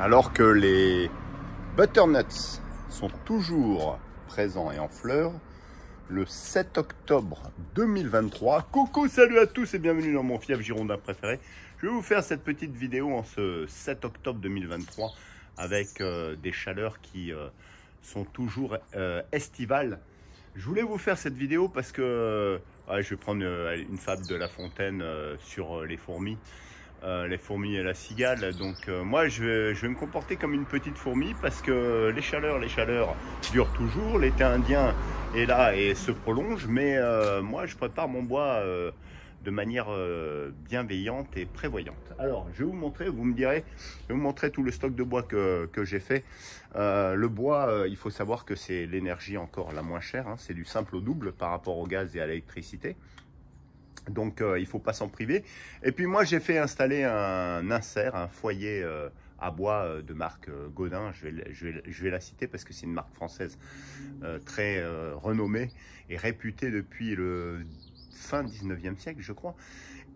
Alors que les butternuts sont toujours présents et en fleurs, le 7 octobre 2023, coucou, salut à tous et bienvenue dans mon fief girondin préféré. Je vais vous faire cette petite vidéo en ce 7 octobre 2023 avec des chaleurs qui sont toujours estivales. Je voulais vous faire cette vidéo parce que je vais prendre une fable de La Fontaine sur les fourmis et la cigale. Donc moi je vais me comporter comme une petite fourmi parce que les chaleurs durent toujours. L'été indien est là et se prolonge, mais moi je prépare mon bois de manière bienveillante et prévoyante. Alors je vais vous montrer, vous me direz, je vais vous montrer tout le stock de bois que j'ai fait. Le bois, il faut savoir que c'est l'énergie encore la moins chère, hein. C'est du simple au double par rapport au gaz et à l'électricité. Donc il ne faut pas s'en priver. Et puis moi j'ai fait installer un insert, un foyer à bois de marque Gaudin. Je vais la citer parce que c'est une marque française très renommée et réputée depuis le fin 19e siècle, je crois,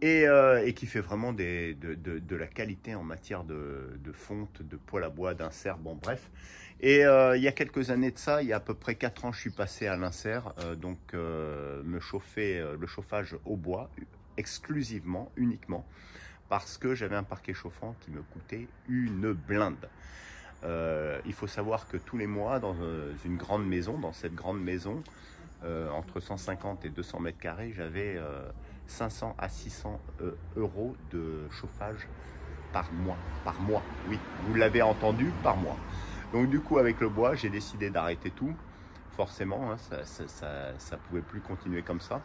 et qui fait vraiment de la qualité en matière de fonte, de poêle à bois, d'insert, bon bref. Et il y a quelques années de ça, il y a à peu près 4 ans, je suis passé à l'insert, me chauffer le chauffage au bois, exclusivement, uniquement, parce que j'avais un parquet chauffant qui me coûtait une blinde. Il faut savoir que tous les mois, dans une grande maison, dans cette grande maison, entre 150 et 200 mètres carrés, j'avais 500 à 600 euros de chauffage par mois, oui, vous l'avez entendu, par mois. Donc du coup avec le bois j'ai décidé d'arrêter tout, forcément, hein, ça pouvait plus continuer comme ça.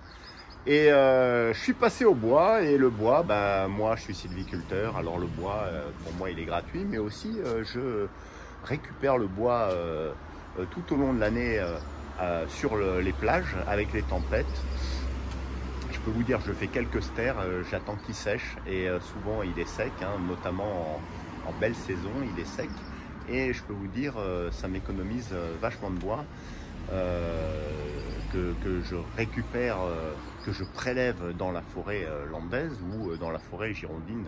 Et je suis passé au bois, et le bois, moi je suis sylviculteur, alors le bois pour moi il est gratuit, mais aussi je récupère le bois tout au long de l'année sur les plages avec les tempêtes. Je peux vous dire, je fais quelques stères, j'attends qu'il sèche, et souvent il est sec, hein, notamment en belle saison il est sec, et je peux vous dire ça m'économise vachement de bois que je récupère, que je prélève dans la forêt landaise ou dans la forêt girondine.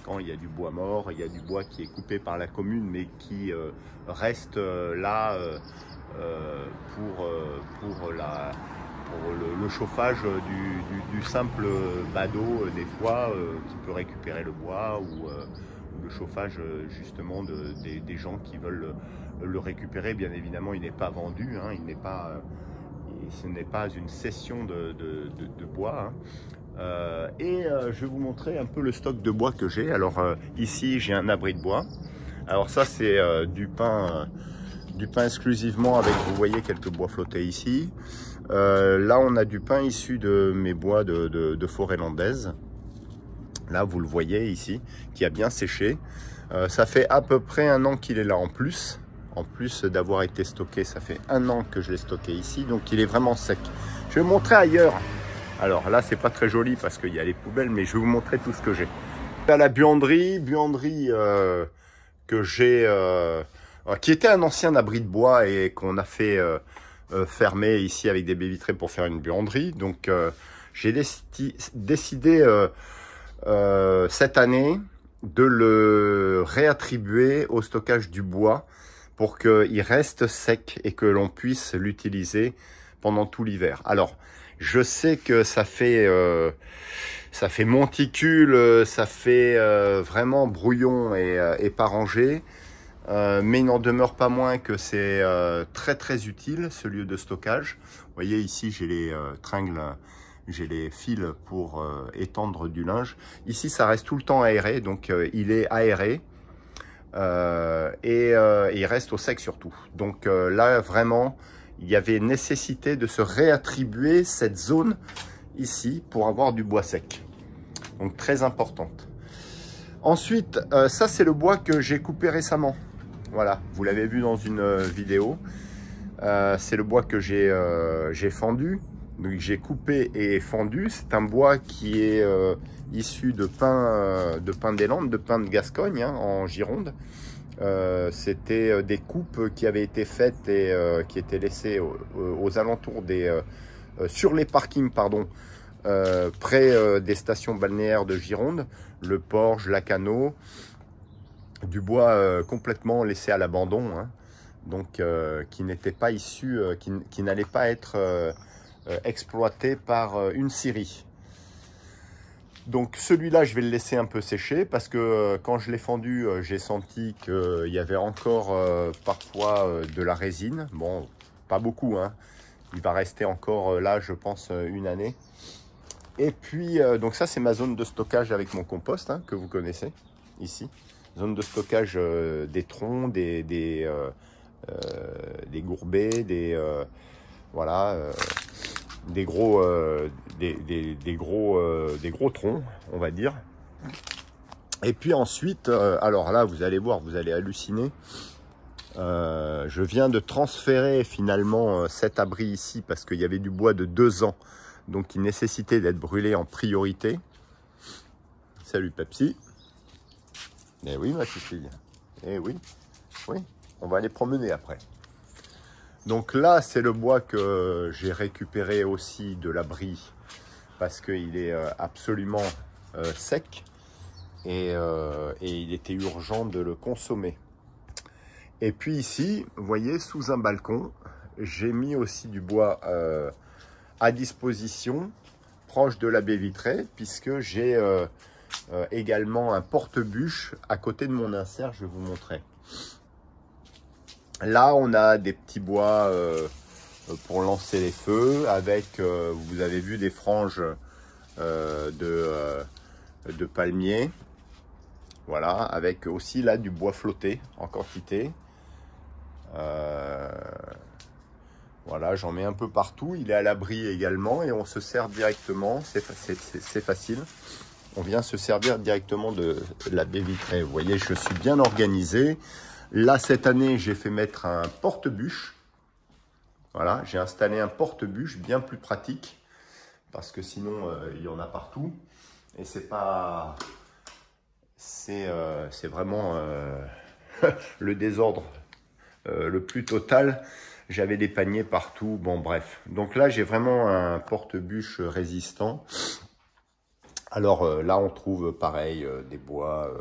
Quand il y a du bois mort, il y a du bois qui est coupé par la commune mais qui reste là pour le chauffage du simple badaud des fois qui peut récupérer le bois, ou le chauffage justement des gens qui veulent le récupérer. Bien évidemment il n'est pas vendu, hein, ce n'est pas une cession de bois, hein. Je vais vous montrer un peu le stock de bois que j'ai. Alors ici j'ai un abri de bois. Alors ça c'est du pain exclusivement avec, vous voyez, quelques bois flottés ici. Là on a du pain issu de mes bois de forêt landaise. Là vous le voyez ici, qui a bien séché. Ça fait à peu près 1 an qu'il est là en plus. En plus d'avoir été stocké, ça fait 1 an que je l'ai stocké ici, donc il est vraiment sec. Je vais vous montrer ailleurs. Alors là c'est pas très joli parce qu'il y a les poubelles, mais je vais vous montrer tout ce que j'ai. À la buanderie que j'ai, qui était un ancien abri de bois et qu'on a fait fermer ici avec des baies vitrées pour faire une buanderie. Donc j'ai décidé cette année de le réattribuer au stockage du bois pour qu'il reste sec et que l'on puisse l'utiliser pendant tout l'hiver. Alors je sais que ça fait monticule, ça fait vraiment brouillon et pas rangé, mais il n'en demeure pas moins que c'est très très utile ce lieu de stockage. Vous voyez ici j'ai les tringles, j'ai les fils pour étendre du linge. Ici ça reste tout le temps aéré, donc il est aéré. Il reste au sec surtout. Donc là vraiment il y avait nécessité de se réattribuer cette zone ici pour avoir du bois sec, donc très importante. Ensuite ça c'est le bois que j'ai coupé récemment, voilà, vous l'avez vu dans une vidéo. C'est le bois que j'ai fendu, donc j'ai coupé et fendu. C'est un bois qui est issu de pin des Landes, de pin de Gascogne, hein, en Gironde. C'était des coupes qui avaient été faites et qui étaient laissées aux alentours sur les parkings, pardon, près des stations balnéaires de Gironde, le Porge, Lacanau, du bois complètement laissé à l'abandon, hein, donc qui n'était pas issu, qui n'allait pas être exploité par une scierie. Donc celui-là, je vais le laisser un peu sécher parce que quand je l'ai fendu, j'ai senti qu'il y avait encore parfois de la résine. Bon, pas beaucoup, hein. Il va rester encore là, je pense, une année. Et puis, donc ça, c'est ma zone de stockage avec mon compost, hein, que vous connaissez, ici. Zone de stockage des troncs, des gourbets, voilà, des gros troncs, on va dire. Et puis ensuite, alors là, vous allez voir, vous allez halluciner. Je viens de transférer finalement cet abri ici parce qu'il y avait du bois de 2 ans, donc qui nécessitait d'être brûlé en priorité. Salut Pepsi. Eh oui, ma petite fille. Eh oui, oui, on va aller promener après. Donc là, c'est le bois que j'ai récupéré aussi de l'abri parce qu'il est absolument sec et il était urgent de le consommer. Et puis ici, vous voyez, sous un balcon, j'ai mis aussi du bois à disposition, proche de la baie vitrée, puisque j'ai également un porte-bûche à côté de mon insert, je vais vous montrer. Là, on a des petits bois pour lancer les feux, avec, vous avez vu, des franges de palmiers. Voilà, avec aussi là du bois flotté en quantité. Voilà, j'en mets un peu partout. Il est à l'abri également et on se sert directement. C'est facile. On vient se servir directement de la baie vitrée. Vous voyez, je suis bien organisé. Là, cette année, j'ai fait mettre un porte-bûche. Voilà, j'ai installé un porte-bûche bien plus pratique parce que sinon, il y en a partout. Et c'est pas... C'est vraiment le désordre le plus total. J'avais des paniers partout. Bon, bref. Donc là, j'ai vraiment un porte-bûche résistant. Alors là, on trouve pareil des bois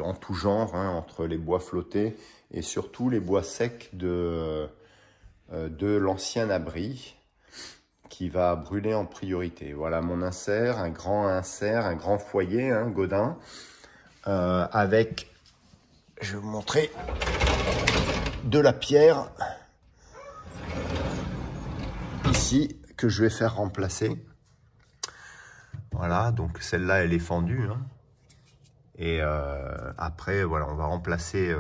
en tout genre, hein, entre les bois flottés et surtout les bois secs de l'ancien abri qui va brûler en priorité. Voilà mon insert, un grand foyer, hein, Godin, avec, je vais vous montrer, de la pierre ici que je vais faire remplacer. Voilà, donc celle-là, elle est fendue, hein. Et après, voilà, on va remplacer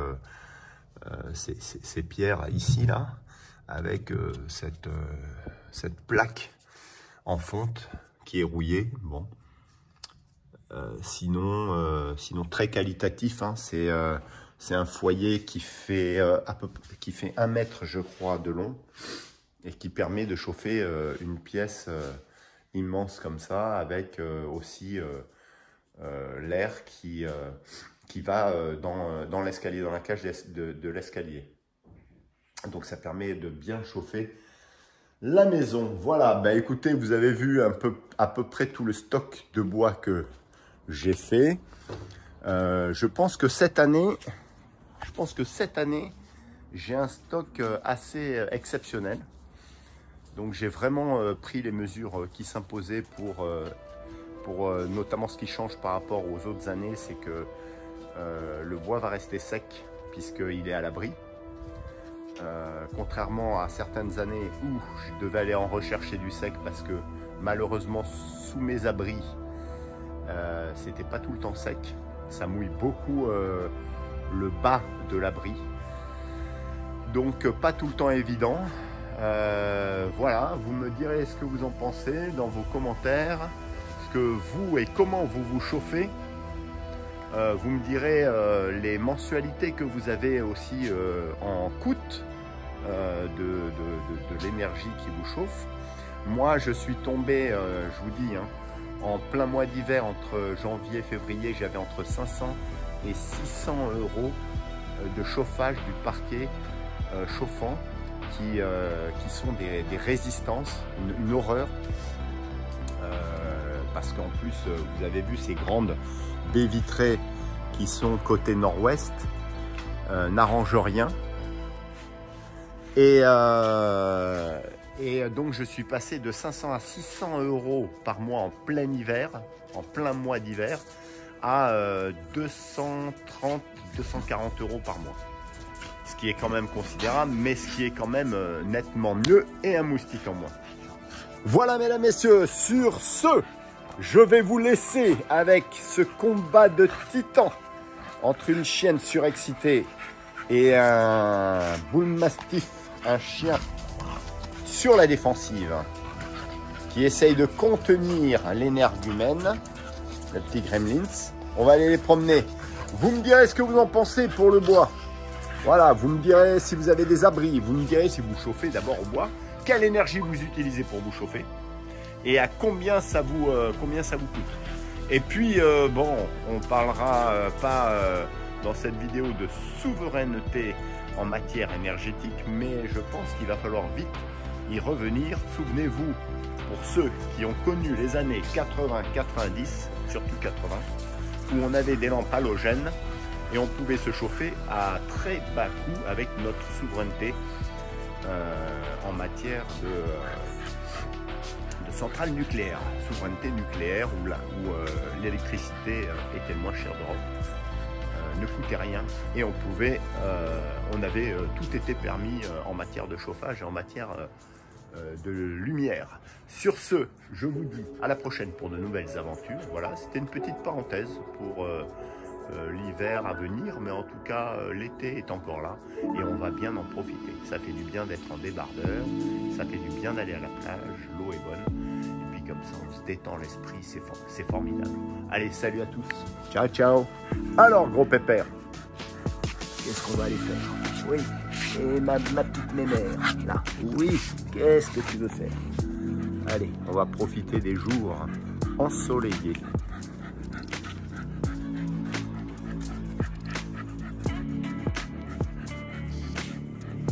ces pierres ici, là, avec cette plaque en fonte qui est rouillée. Bon, sinon très qualitatif, hein. C'est un foyer qui fait 1 mètre, je crois, de long et qui permet de chauffer une pièce immense comme ça, avec aussi l'air qui va dans l'escalier, dans la cage de l'escalier. Donc ça permet de bien chauffer la maison. Voilà, bah écoutez, vous avez vu à peu près tout le stock de bois que j'ai fait. Je pense que cette année, j'ai un stock assez exceptionnel. Donc j'ai vraiment pris les mesures qui s'imposaient pour notamment ce qui change par rapport aux autres années, c'est que le bois va rester sec puisqu'il est à l'abri. Contrairement à certaines années où je devais aller en rechercher du sec parce que malheureusement sous mes abris, c'était pas tout le temps sec. Ça mouille beaucoup le bas de l'abri. Donc pas tout le temps évident. Voilà, vous me direz ce que vous en pensez dans vos commentaires, ce que vous et comment vous vous chauffez. Vous me direz les mensualités que vous avez aussi en coût de l'énergie qui vous chauffe. Moi, je suis tombé, je vous dis, hein, en plein mois d'hiver, entre janvier et février, j'avais entre 500 et 600 euros de chauffage du parquet chauffant qui sont des résistances, une horreur. Parce qu'en plus, vous avez vu ces grandes baies vitrées qui sont côté nord-ouest n'arrangent rien. Et donc je suis passé de 500 à 600 € par mois en plein hiver, en plein mois d'hiver, à 230, 240 € par mois. Ce qui est quand même considérable, mais ce qui est quand même nettement mieux et un moustique en moins. Voilà mesdames, messieurs, sur ce, je vais vous laisser avec ce combat de titans entre une chienne surexcitée et un bull mastiff, un chien sur la défensive, qui essaye de contenir l'énergumène, le petit gremlins. On va aller les promener. Vous me direz ce que vous en pensez pour le bois. Voilà, vous me direz si vous avez des abris, vous me direz si vous chauffez d'abord au bois, quelle énergie vous utilisez pour vous chauffer et à combien ça vous coûte. Et puis, bon, on parlera pas dans cette vidéo de souveraineté en matière énergétique, mais je pense qu'il va falloir vite y revenir. Souvenez-vous, pour ceux qui ont connu les années 80-90, surtout 80, où on avait des lampes halogènes et on pouvait se chauffer à très bas coût avec notre souveraineté en matière de centrale nucléaire, souveraineté nucléaire où l'électricité était le moins chère d'Europe, ne coûtait rien et on avait tout était permis en matière de chauffage et en matière de lumière. Sur ce, je vous dis à la prochaine pour de nouvelles aventures. Voilà, c'était une petite parenthèse pour l'hiver à venir, mais en tout cas l'été est encore là et on va bien en profiter. Ça fait du bien d'être en débardeur, ça fait du bien d'aller à la plage, l'eau est bonne et puis comme ça on se détend l'esprit, c'est formidable. Allez, salut à tous, ciao ciao. Alors gros pépère, qu'est-ce qu'on va aller faire? Oui, et ma petite mémère là, oui, qu'est-ce que tu veux faire? Allez, on va profiter des jours ensoleillés.